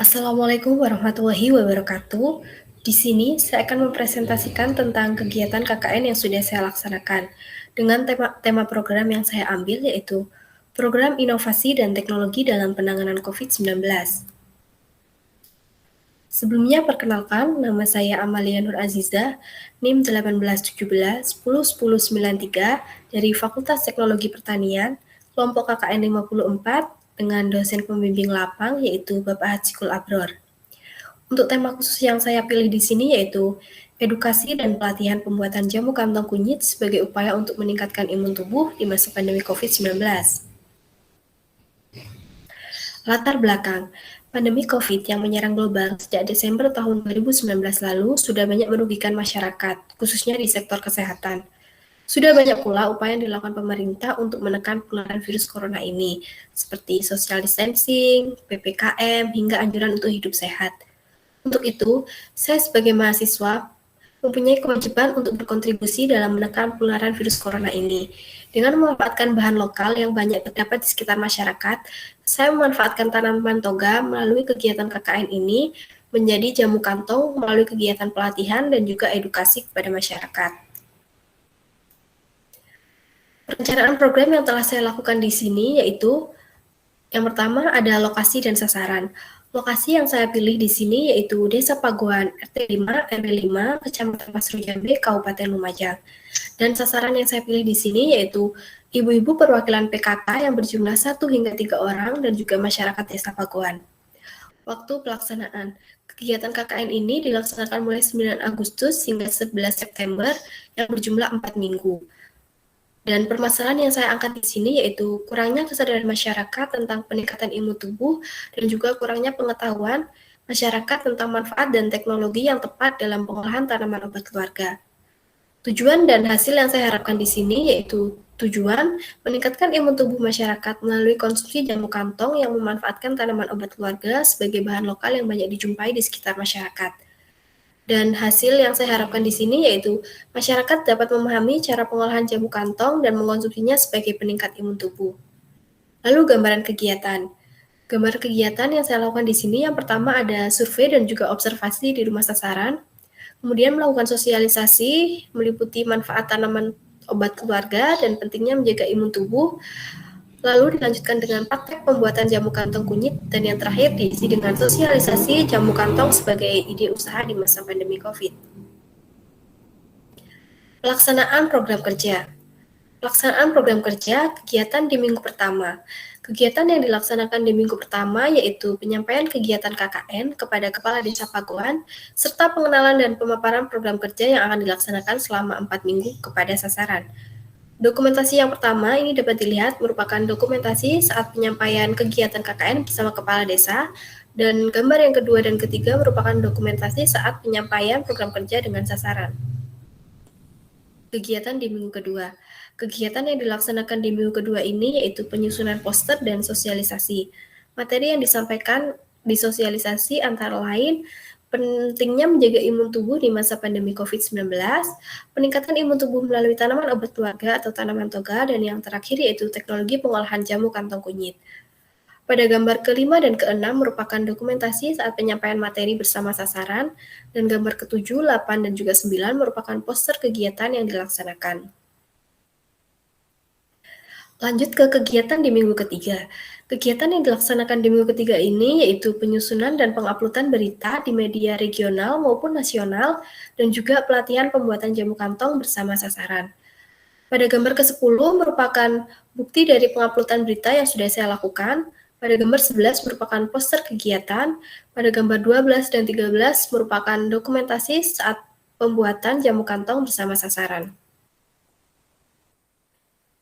Assalamualaikum warahmatullahi wabarakatuh. Di sini saya akan mempresentasikan tentang kegiatan KKN yang sudah saya laksanakan dengan tema program yang saya ambil yaitu Program Inovasi dan Teknologi dalam Penanganan COVID-19. Sebelumnya perkenalkan, nama saya Amalia Nur Aziza, NIM 1817-101093 dari Fakultas Teknologi Pertanian, kelompok KKN 54 dengan dosen pembimbing lapang yaitu Bapak Hatsikul Abror. Untuk tema khusus yang saya pilih di sini yaitu edukasi dan pelatihan pembuatan jamu kantong kunyit sebagai upaya untuk meningkatkan imun tubuh di masa pandemi COVID-19. Latar belakang, pandemi COVID yang menyerang global sejak Desember tahun 2019 lalu sudah banyak merugikan masyarakat, khususnya di sektor kesehatan. Sudah banyak pula upaya yang dilakukan pemerintah untuk menekan penularan virus corona ini, seperti social distancing, PPKM, hingga anjuran untuk hidup sehat. Untuk itu, saya sebagai mahasiswa mempunyai kewajiban untuk berkontribusi dalam menekan penularan virus corona ini. Dengan memanfaatkan bahan lokal yang banyak terdapat di sekitar masyarakat, saya memanfaatkan tanaman toga melalui kegiatan KKN ini menjadi jamu kantong melalui kegiatan pelatihan dan juga edukasi kepada masyarakat. Perencanaan program yang telah saya lakukan di sini yaitu yang pertama ada lokasi dan sasaran. Lokasi yang saya pilih di sini yaitu Desa Paguan, RT 5, RW 5, Kecamatan Pasru Jambe, Kabupaten Lumajang. Dan sasaran yang saya pilih di sini yaitu ibu-ibu perwakilan PKK yang berjumlah 1 hingga 3 orang dan juga masyarakat Desa Paguan. Waktu pelaksanaan. Kegiatan KKN ini dilaksanakan mulai 9 Agustus hingga 11 September yang berjumlah 4 minggu. Dan permasalahan yang saya angkat di sini yaitu kurangnya kesadaran masyarakat tentang peningkatan imun tubuh dan juga kurangnya pengetahuan masyarakat tentang manfaat dan teknologi yang tepat dalam pengolahan tanaman obat keluarga. Tujuan dan hasil yang saya harapkan di sini yaitu tujuan meningkatkan imun tubuh masyarakat melalui konsumsi jamu kantong yang memanfaatkan tanaman obat keluarga sebagai bahan lokal yang banyak dijumpai di sekitar masyarakat. Dan hasil yang saya harapkan di sini yaitu masyarakat dapat memahami cara pengolahan jamu kantong dan mengonsumsinya sebagai peningkat imun tubuh. Lalu gambaran kegiatan. Gambar kegiatan yang saya lakukan di sini yang pertama ada survei dan juga observasi di rumah sasaran. Kemudian melakukan sosialisasi meliputi manfaat tanaman obat keluarga dan pentingnya menjaga imun tubuh. Lalu dilanjutkan dengan praktek pembuatan jamu kantong kunyit dan yang terakhir diisi dengan sosialisasi jamu kantong sebagai ide usaha di masa pandemi COVID. Pelaksanaan program kerja. Pelaksanaan program kerja kegiatan di minggu pertama. Kegiatan yang dilaksanakan di minggu pertama yaitu penyampaian kegiatan KKN kepada Kepala Desa Paguan, serta pengenalan dan pemaparan program kerja yang akan dilaksanakan selama 4 minggu kepada sasaran. Dokumentasi yang pertama ini dapat dilihat merupakan dokumentasi saat penyampaian kegiatan KKN bersama Kepala Desa, dan gambar yang kedua dan ketiga merupakan dokumentasi saat penyampaian program kerja dengan sasaran. Kegiatan di minggu kedua. Kegiatan yang dilaksanakan di minggu kedua ini yaitu penyusunan poster dan sosialisasi. Materi yang disampaikan di sosialisasi antara lain pentingnya menjaga imun tubuh di masa pandemi COVID-19, peningkatan imun tubuh melalui tanaman obat keluarga atau tanaman toga, dan yang terakhir yaitu teknologi pengolahan jamu kantong kunyit. Pada gambar kelima dan keenam merupakan dokumentasi saat penyampaian materi bersama sasaran, dan gambar ketujuh, 8, dan juga 9 merupakan poster kegiatan yang dilaksanakan. Lanjut ke kegiatan di minggu ketiga. Kegiatan yang dilaksanakan di minggu ketiga ini yaitu penyusunan dan penguploadan berita di media regional maupun nasional dan juga pelatihan pembuatan jamu kantong bersama sasaran. Pada gambar ke-10 merupakan bukti dari penguploadan berita yang sudah saya lakukan. Pada gambar 11 merupakan poster kegiatan. Pada gambar 12 dan 13 merupakan dokumentasi saat pembuatan jamu kantong bersama sasaran.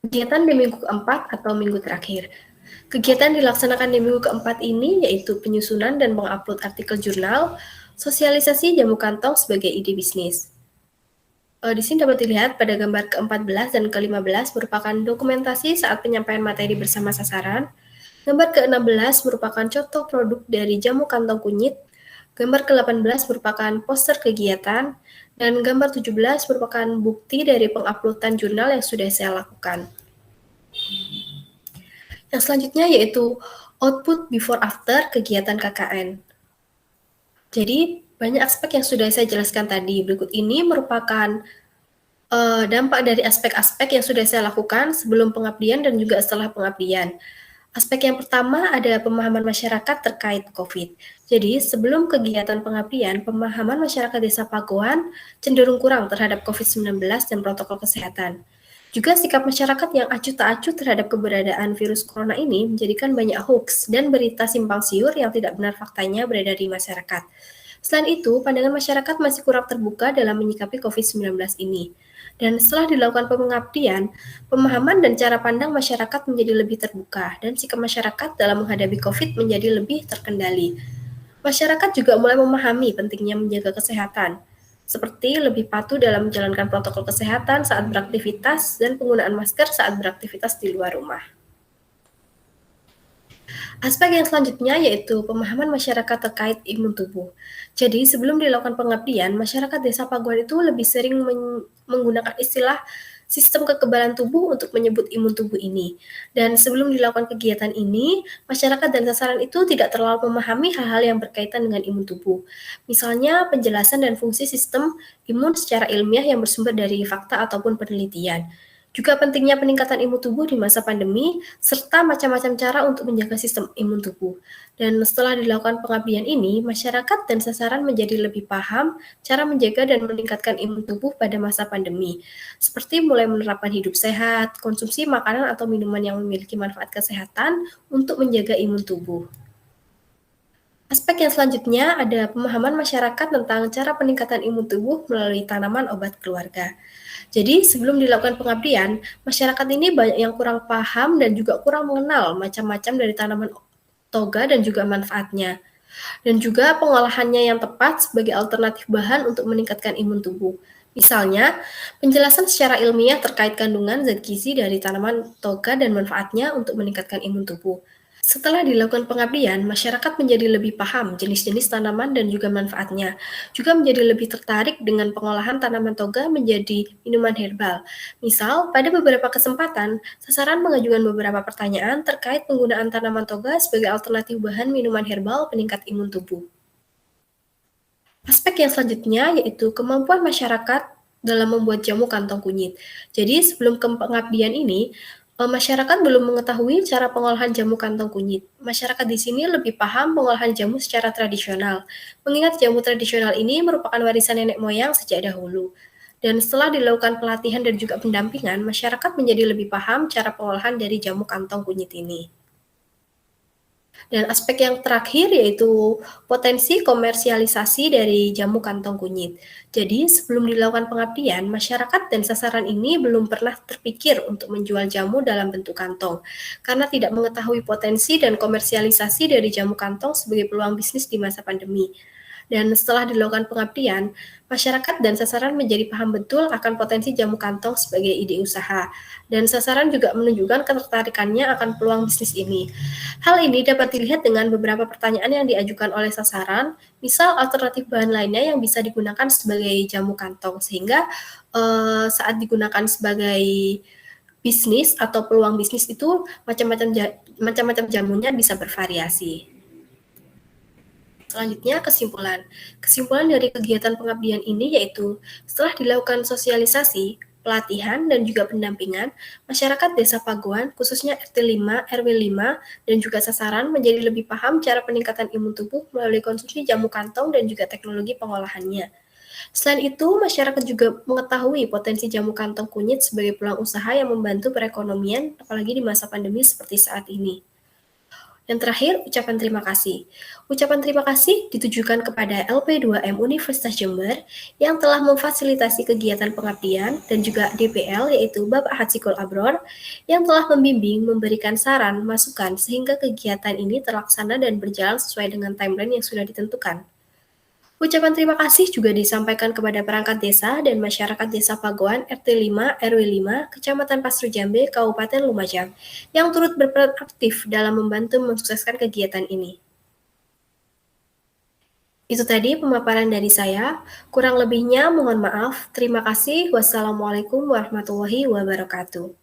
Kegiatan di minggu keempat atau minggu terakhir. Kegiatan dilaksanakan di minggu keempat ini yaitu penyusunan dan mengupload artikel jurnal, sosialisasi jamu kantong sebagai ide bisnis. Di sini dapat dilihat pada gambar ke-14 dan ke-15 merupakan dokumentasi saat penyampaian materi bersama sasaran. Gambar ke-16 merupakan contoh produk dari jamu kantong kunyit. Gambar ke-18 merupakan poster kegiatan. Dan gambar 17 merupakan bukti dari penguploadan jurnal yang sudah saya lakukan. Yang selanjutnya yaitu output before after kegiatan KKN. Jadi, banyak aspek yang sudah saya jelaskan tadi. Berikut ini merupakan dampak dari aspek-aspek yang sudah saya lakukan sebelum pengabdian dan juga setelah pengabdian. Aspek yang pertama ada pemahaman masyarakat terkait COVID. Jadi, sebelum kegiatan pengabdian, pemahaman masyarakat Desa Pagoan cenderung kurang terhadap COVID-19 dan protokol kesehatan. Juga sikap masyarakat yang acuh tak acuh terhadap keberadaan virus corona ini menjadikan banyak hoax dan berita simpang siur yang tidak benar faktanya beredar di masyarakat. Selain itu, pandangan masyarakat masih kurang terbuka dalam menyikapi COVID-19 ini. Dan setelah dilakukan pengabdian, pemahaman dan cara pandang masyarakat menjadi lebih terbuka dan sikap masyarakat dalam menghadapi COVID menjadi lebih terkendali. Masyarakat juga mulai memahami pentingnya menjaga kesehatan, seperti lebih patuh dalam menjalankan protokol kesehatan saat beraktivitas dan penggunaan masker saat beraktivitas di luar rumah. Aspek yang selanjutnya yaitu pemahaman masyarakat terkait imun tubuh. Jadi, sebelum dilakukan pengabdian, masyarakat Desa Paguan itu lebih sering menggunakan istilah sistem kekebalan tubuh untuk menyebut imun tubuh ini. Dan sebelum dilakukan kegiatan ini, masyarakat dan sasaran itu tidak terlalu memahami hal-hal yang berkaitan dengan imun tubuh. Misalnya, penjelasan dan fungsi sistem imun secara ilmiah yang bersumber dari fakta ataupun penelitian. Juga pentingnya peningkatan imun tubuh di masa pandemi, serta macam-macam cara untuk menjaga sistem imun tubuh. Dan setelah dilakukan pengabdian ini, masyarakat dan sasaran menjadi lebih paham cara menjaga dan meningkatkan imun tubuh pada masa pandemi, seperti mulai menerapkan hidup sehat, konsumsi makanan atau minuman yang memiliki manfaat kesehatan untuk menjaga imun tubuh. Aspek yang selanjutnya ada pemahaman masyarakat tentang cara peningkatan imun tubuh melalui tanaman obat keluarga. Jadi, sebelum dilakukan pengabdian, masyarakat ini banyak yang kurang paham dan juga kurang mengenal macam-macam dari tanaman toga dan juga manfaatnya. Dan juga pengolahannya yang tepat sebagai alternatif bahan untuk meningkatkan imun tubuh. Misalnya, penjelasan secara ilmiah terkait kandungan zat gizi dari tanaman toga dan manfaatnya untuk meningkatkan imun tubuh. Setelah dilakukan pengabdian, masyarakat menjadi lebih paham jenis-jenis tanaman dan juga manfaatnya. Juga menjadi lebih tertarik dengan pengolahan tanaman toga menjadi minuman herbal. Misal, pada beberapa kesempatan, sasaran mengajukan beberapa pertanyaan terkait penggunaan tanaman toga sebagai alternatif bahan minuman herbal peningkat imun tubuh. Aspek yang selanjutnya yaitu kemampuan masyarakat dalam membuat jamu kantong kunyit. Jadi sebelum ke pengabdian ini, masyarakat belum mengetahui cara pengolahan jamu kantong kunyit. Masyarakat di sini lebih paham pengolahan jamu secara tradisional, mengingat jamu tradisional ini merupakan warisan nenek moyang sejak dahulu. Dan setelah dilakukan pelatihan dan juga pendampingan, masyarakat menjadi lebih paham cara pengolahan dari jamu kantong kunyit ini. Dan aspek yang terakhir yaitu potensi komersialisasi dari jamu kantong kunyit. Jadi, sebelum dilakukan pengabdian, masyarakat dan sasaran ini belum pernah terpikir untuk menjual jamu dalam bentuk kantong, karena tidak mengetahui potensi dan komersialisasi dari jamu kantong sebagai peluang bisnis di masa pandemi. Dan setelah dilakukan pengabdian, masyarakat dan sasaran menjadi paham betul akan potensi jamu kantong sebagai ide usaha. Dan sasaran juga menunjukkan ketertarikannya akan peluang bisnis ini. Hal ini dapat dilihat dengan beberapa pertanyaan yang diajukan oleh sasaran, misal alternatif bahan lainnya yang bisa digunakan sebagai jamu kantong, sehingga saat digunakan sebagai bisnis atau peluang bisnis itu macam-macam jamunya bisa bervariasi. Selanjutnya kesimpulan. Kesimpulan dari kegiatan pengabdian ini yaitu setelah dilakukan sosialisasi, pelatihan, dan juga pendampingan, masyarakat Desa Paguan, khususnya RT 5, RW 5, dan juga sasaran menjadi lebih paham cara peningkatan imun tubuh melalui konsumsi jamu kantong dan juga teknologi pengolahannya. Selain itu, masyarakat juga mengetahui potensi jamu kantong kunyit sebagai peluang usaha yang membantu perekonomian, apalagi di masa pandemi seperti saat ini. Yang terakhir, ucapan terima kasih. Ucapan terima kasih ditujukan kepada LP2M Universitas Jember yang telah memfasilitasi kegiatan pengabdian dan juga DPL yaitu Bapak Hatsikul Abror yang telah membimbing, memberikan saran, masukan sehingga kegiatan ini terlaksana dan berjalan sesuai dengan timeline yang sudah ditentukan. Ucapan terima kasih juga disampaikan kepada perangkat desa dan masyarakat Desa Pagoan RT 5 RW 5 Kecamatan Pasru Jambe Kabupaten Lumajang yang turut berperan aktif dalam membantu mensukseskan kegiatan ini. Itu tadi pemaparan dari saya. Kurang lebihnya mohon maaf. Terima kasih. Wassalamualaikum warahmatullahi wabarakatuh.